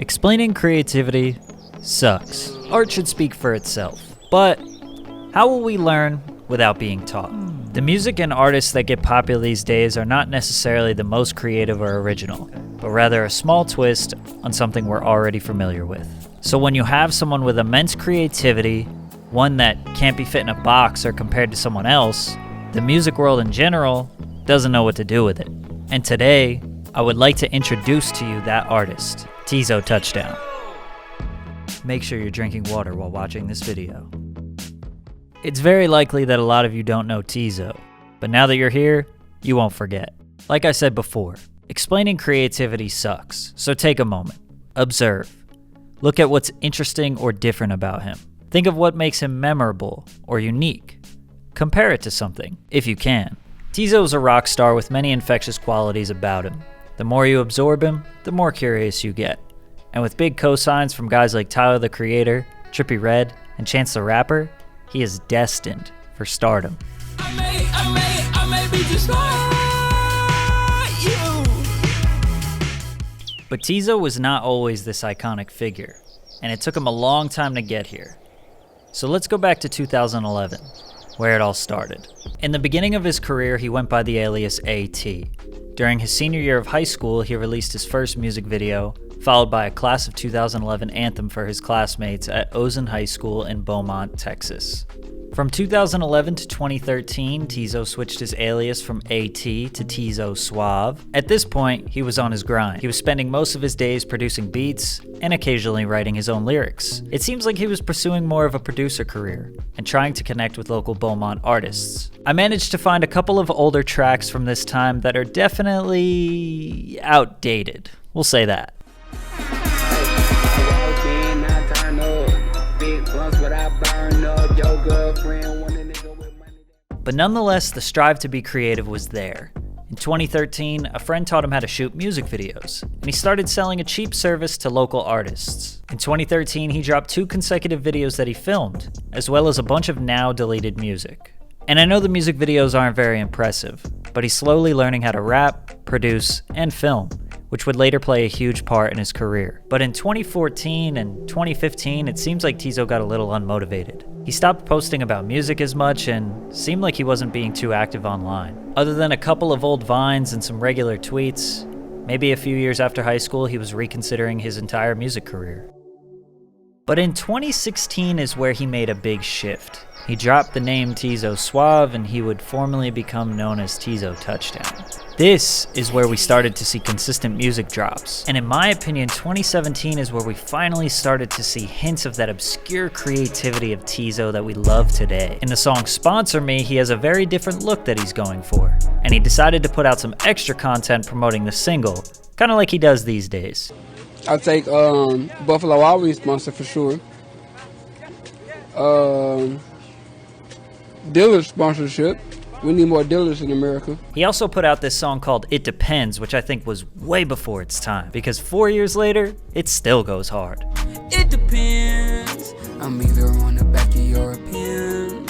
Explaining creativity sucks. Art should speak for itself. But how will we learn without being taught? The music and artists that get popular these days are not necessarily the most creative or original, but rather a small twist on something we're already familiar with. So when you have someone with immense creativity, one that can't be fit in a box or compared to someone else, the music world in general doesn't know what to do with it. And today, I would like to introduce to you that artist, Teezo Touchdown. Make sure you're drinking water while watching this video. It's very likely that a lot of you don't know Teezo, but now that you're here, you won't forget. Like I said before, explaining creativity sucks, so take a moment. Observe. Look at what's interesting or different about him. Think of what makes him memorable or unique. Compare it to something, if you can. Teezo's a rock star with many infectious qualities about him. The more you absorb him, the more curious you get. And with big cosigns from guys like Tyler the Creator, Trippie Redd, and Chance the Rapper, he is destined for stardom. I may be just like you. But Teezo was not always this iconic figure, and it took him a long time to get here. So let's go back to 2011, where it all started. In the beginning of his career, he went by the alias AT. During his senior year of high school, he released his first music video, followed by a class of 2011 anthem for his classmates at Ozen High School in Beaumont, Texas. From 2011 to 2013, Teezo switched his alias from AT to Teezo Suave. At this point, he was on his grind. He was spending most of his days producing beats and occasionally writing his own lyrics. It seems like he was pursuing more of a producer career and trying to connect with local Beaumont artists. I managed to find a couple of older tracks from this time that are definitely outdated. We'll say that. But nonetheless, the strive to be creative was there. In 2013, a friend taught him how to shoot music videos, and he started selling a cheap service to local artists. In 2013, he dropped 2 consecutive videos that he filmed, as well as a bunch of now deleted music. And I know the music videos aren't very impressive, but he's slowly learning how to rap, produce, and film, which would later play a huge part in his career. But in 2014 and 2015, it seems like Teezo got a little unmotivated. He stopped posting about music as much and seemed like he wasn't being too active online. Other than a couple of old vines and some regular tweets, maybe a few years after high school, he was reconsidering his entire music career. But in 2016 is where he made a big shift. He dropped the name Teezo Suave and he would formally become known as Teezo Touchdown. This is where we started to see consistent music drops. And in my opinion, 2017 is where we finally started to see hints of that obscure creativity of Teezo that we love today. In the song Sponsor Me, he has a very different look that he's going for. And he decided to put out some extra content promoting the single, kind of like he does these days. I take Buffalo Wild Wings sponsor for sure. Dealer sponsorship. We need more dealers in America. He also put out this song called It Depends, which I think was way before its time, because 4 years later, it still goes hard. It depends. I'm either on the back of your pen.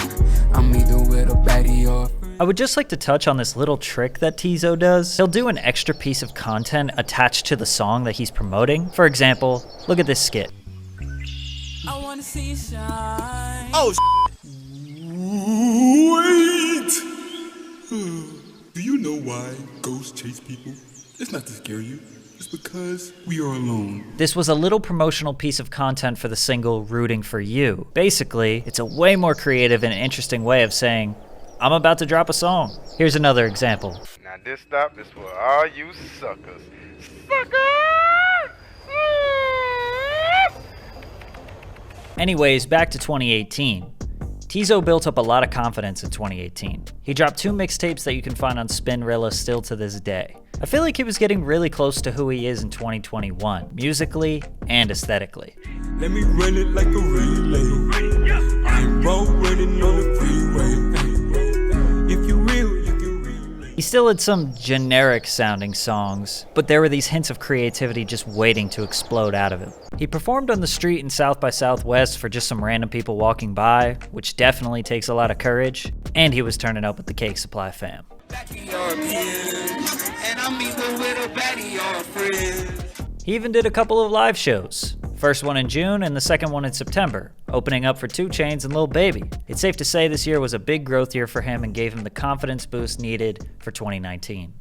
I'm either with a baddie or a friend. I would just like to touch on this little trick that Teezo does. He'll do an extra piece of content attached to the song that he's promoting. For example, look at this skit. I wanna see you shine. Oh, wait! Do you know why ghosts chase people? It's not to scare you. It's because we are alone. This was a little promotional piece of content for the single Rooting for You. Basically, it's a way more creative and interesting way of saying, I'm about to drop a song. Here's another example. Now this stop is for all you suckers. Anyways, back to 2018. Teezo built up a lot of confidence in 2018. He dropped 2 mixtapes that you can find on Spinrilla still to this day. I feel like he was getting really close to who he is in 2021, musically and aesthetically. Let me run it like a relay. I'm running on the freeway. If you real, you can relay. He still had some generic sounding songs, but there were these hints of creativity just waiting to explode out of him. He performed on the street in South by Southwest for just some random people walking by, which definitely takes a lot of courage, and he was turning up with the Cake Supply fam. He even did a couple of live shows. First one in June and the second one in September, opening up for 2 Chainz and Lil Baby. It's safe to say this year was a big growth year for him and gave him the confidence boost needed for 2019.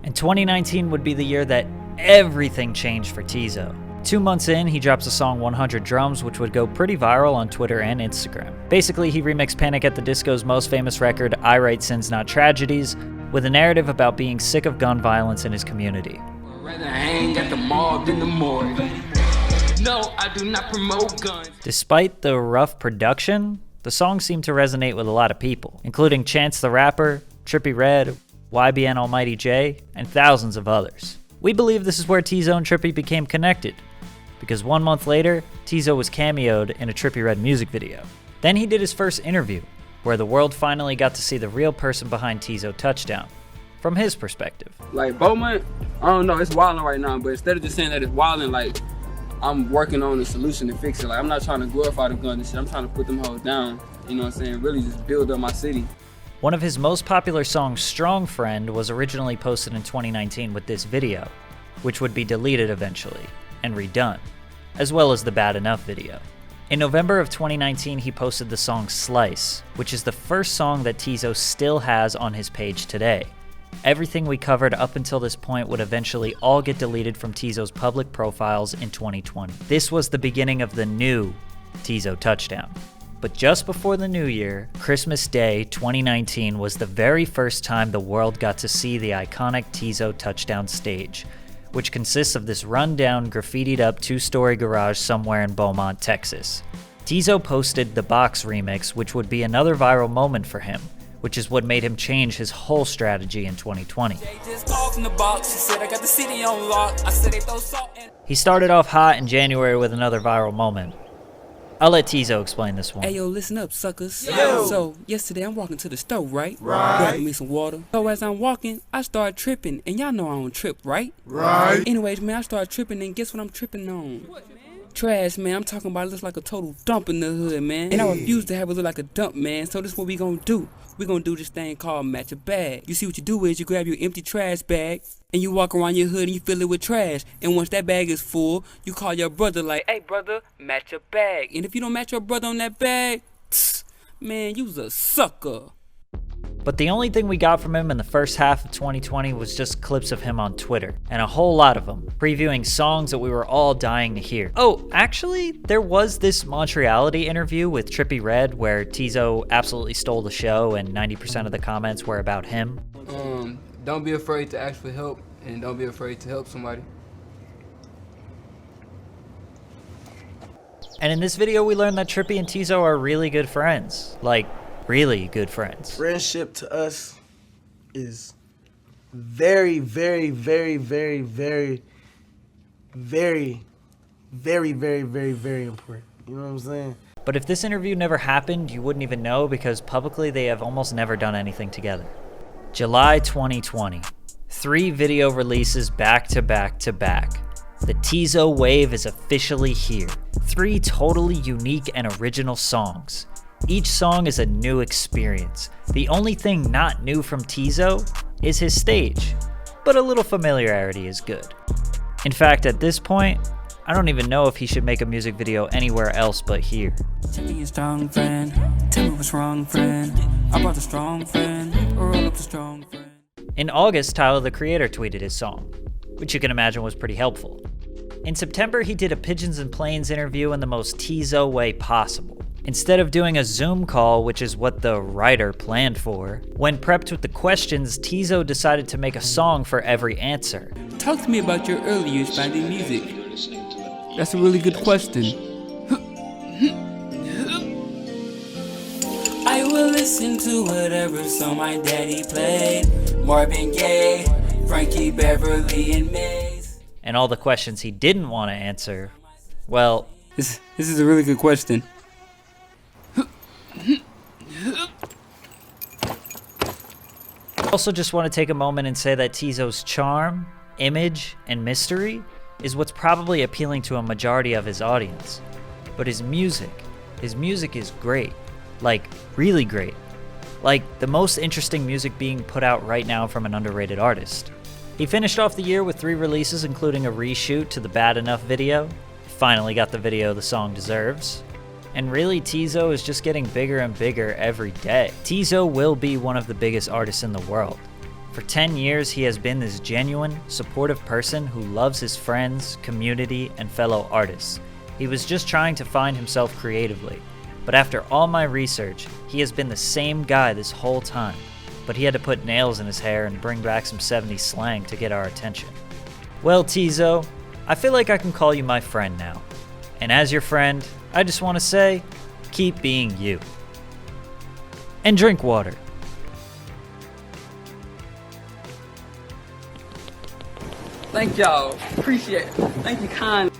And 2019 would be the year that everything changed for Teezo. 2 months in, he drops a song 100 Drums, which would go pretty viral on Twitter and Instagram. Basically, he remixed Panic at the Disco's most famous record, I Write Sins Not Tragedies, with a narrative about being sick of gun violence in his community. I'd rather hang at the mall than the morgue. No, I do not promote guns. Despite the rough production, the song seemed to resonate with a lot of people, including Chance the Rapper, Trippie Redd, YBN Almighty J, and thousands of others. We believe this is where Teezo and Trippie became connected, because 1 month later, Teezo was cameoed in a Trippie Redd music video. Then he did his first interview, where the world finally got to see the real person behind Teezo Touchdown, from his perspective. Like Bowman, I don't know, it's wilding right now, but instead of just saying that it's wilding, like, I'm working on a solution to fix it. Like, I'm not trying to glorify the gun and shit, I'm trying to put them hoes down, you know what I'm saying, really just build up my city. One of his most popular songs, Strong Friend, was originally posted in 2019 with this video, which would be deleted eventually, and redone, as well as the Bad Enough video. In November of 2019, he posted the song Slice, which is the first song that Teezo still has on his page today. Everything we covered up until this point would eventually all get deleted from Teezo's public profiles in 2020. This was the beginning of the new Teezo Touchdown. But just before the new year, Christmas Day 2019 was the very first time the world got to see the iconic Teezo Touchdown stage, which consists of this run-down, graffitied up 2-story garage somewhere in Beaumont, Texas. Teezo posted the Box remix, which would be another viral moment for him, which is what made him change his whole strategy in 2020. He started off hot in January with another viral moment. I'll let Teezo explain this one. Hey yo, listen up, suckers. Yo. So, yesterday I'm walking to the store, right? Grabbing me some water. So as I'm walking, I start tripping, and y'all know I don't trip, right? Right. Anyways, man, I start tripping, and guess what I'm tripping on? Trash, man. I'm talking about it looks like a total dump in the hood, man. And I refuse to have it look like a dump, man. So this is what we gonna do. We gonna do this thing called match a bag. You see what you do is you grab your empty trash bag and you walk around your hood and you fill it with trash. And once that bag is full, you call your brother like, hey brother, match a bag. And if you don't match your brother on that bag, man, you's a sucker. But the only thing we got from him in the first half of 2020 was just clips of him on Twitter, and a whole lot of them, previewing songs that we were all dying to hear. Oh, actually, there was this Montreality interview with Trippie Redd where Teezo absolutely stole the show and 90% of the comments were about him. Don't be afraid to ask for help, and don't be afraid to help somebody. And in this video, we learned that Trippie and Teezo are really good friends. Like, really good friends. Friendship to us is very, very, very, very, very, very, very, very, very, very important. You know what I'm saying? But if this interview never happened, you wouldn't even know because publicly they have almost never done anything together. July 2020. 3 video releases back to back to back. The Teezo wave is officially here. 3 totally unique and original songs. Each song is a new experience. The only thing not new from Teezo is his stage, but a little familiarity is good. In fact, at this point, I don't even know if he should make a music video anywhere else but here. Tell me a strong friend. Tell me what's wrong, friend. I brought the strong friend. Roll up the strong friend. In August, Tyler the Creator tweeted his song, which you can imagine was pretty helpful. In September, he did a Pigeons and Planes interview in the most Teezo way possible. Instead of doing a Zoom call, which is what the writer planned for, when prepped with the questions, Teezo decided to make a song for every answer. Talk to me about your early years finding music. That's a really good question. I will listen to whatever song my daddy played. Marvin Gaye, Frankie Beverly, and Maze. And all the questions he didn't want to answer, well... This is a really good question. I also just want to take a moment and say that Teezo's charm, image, and mystery is what's probably appealing to a majority of his audience. But his music is great. Like, really great. Like, the most interesting music being put out right now from an underrated artist. He finished off the year with 3 releases, including a reshoot to the Bad Enough video. Finally got the video the song deserves. And really, Teezo is just getting bigger and bigger every day. Teezo will be one of the biggest artists in the world. For 10 years, he has been this genuine, supportive person who loves his friends, community, and fellow artists. He was just trying to find himself creatively. But after all my research, he has been the same guy this whole time. But he had to put nails in his hair and bring back some 70s slang to get our attention. Well, Teezo, I feel like I can call you my friend now. And as your friend, I just want to say, keep being you. And drink water. Thank y'all. Appreciate it. Thank you kindly.